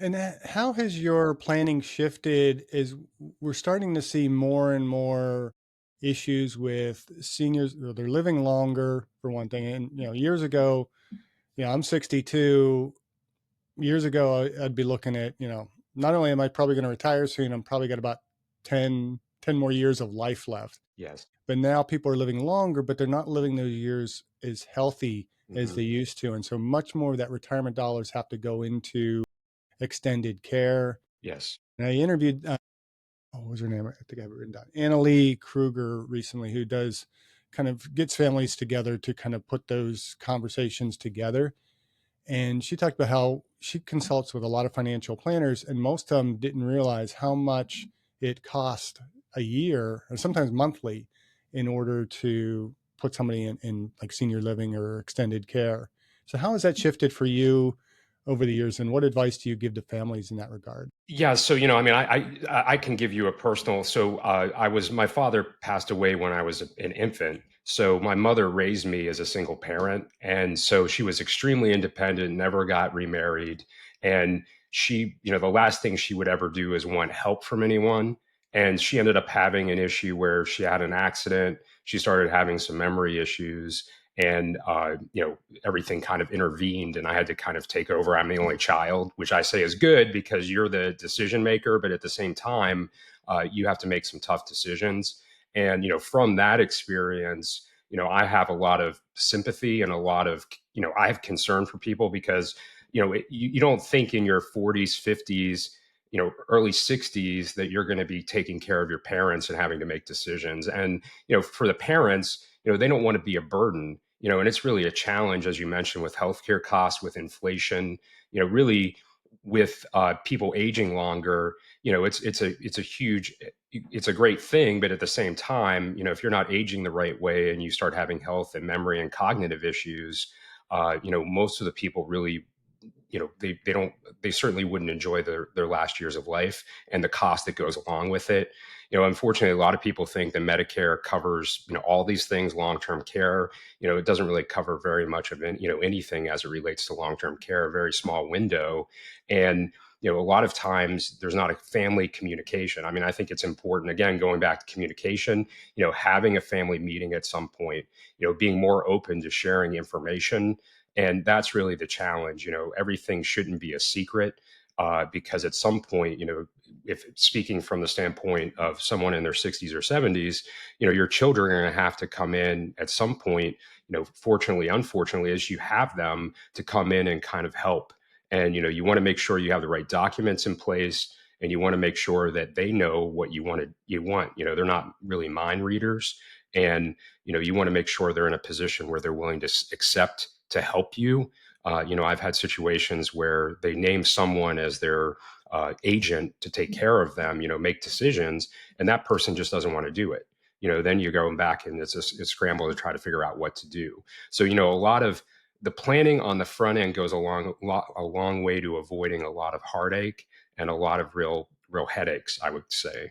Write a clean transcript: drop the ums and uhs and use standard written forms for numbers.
And how has your planning shifted as we're starting to see more and more issues with seniors? They're living longer, for one thing. And, years ago, I'm 62. Years ago, I'd be looking at, not only am I probably going to retire soon, I'm probably got about 10 more years of life left. Yes. But now people are living longer, but they're not living those years as healthy as Hmm. they used to. And so much more of that retirement dollars have to go into extended care. Yes. And I interviewed, what was her name? I think I have it written down. Annalie Kruger recently, who does kind of gets families together to kind of put those conversations together. And she talked about how she consults with a lot of financial planners, and most of them didn't realize how much it cost a year or sometimes monthly in order to put somebody in like senior living or extended care. So, how has that shifted for you over the years, and what advice do you give to families in that regard? Yeah, so I mean, I can give you a personal. So my father passed away when I was an infant. So my mother raised me as a single parent, and so she was extremely independent, never got remarried, and the last thing she would ever do is want help from anyone. And she ended up having an issue where she had an accident. She started having some memory issues, and everything kind of intervened and I had to kind of take over. I'm the only child, which I say is good because you're the decision maker, but at the same time, you have to make some tough decisions. And, from that experience, I have a lot of sympathy and a lot of, I have concern for people because, you don't think in your 40s, 50s, early 60s that you're going to be taking care of your parents and having to make decisions. And, for the parents, they don't want to be a burden, and it's really a challenge, as you mentioned, with healthcare costs, with inflation, really with people aging longer. It's a great thing, but at the same time, if you're not aging the right way and you start having health and memory and cognitive issues, most of the people really, they don't, they certainly wouldn't enjoy their last years of life and the cost that goes along with it. Unfortunately, a lot of people think that Medicare covers, all these things, long-term care. It doesn't really cover very much of anything as it relates to long-term care, a very small window. And a lot of times there's not a family communication. I mean, I think it's important, again, going back to communication, having a family meeting at some point, being more open to sharing information. And that's really the challenge. Everything shouldn't be a secret, because at some point, if speaking from the standpoint of someone in their 60s or 70s, your children are going to have to come in at some point, fortunately, unfortunately, as you have them to come in and kind of help. And, you want to make sure you have the right documents in place, and you want to make sure that they know what you want. They're not really mind readers. And, you want to make sure they're in a position where they're willing to accept to help you. I've had situations where they name someone as their agent to take care of them, make decisions, and that person just doesn't want to do it. Then you're going back and it's a scramble to try to figure out what to do. So, a lot of the planning on the front end goes a long way to avoiding a lot of heartache and a lot of real headaches, I would say.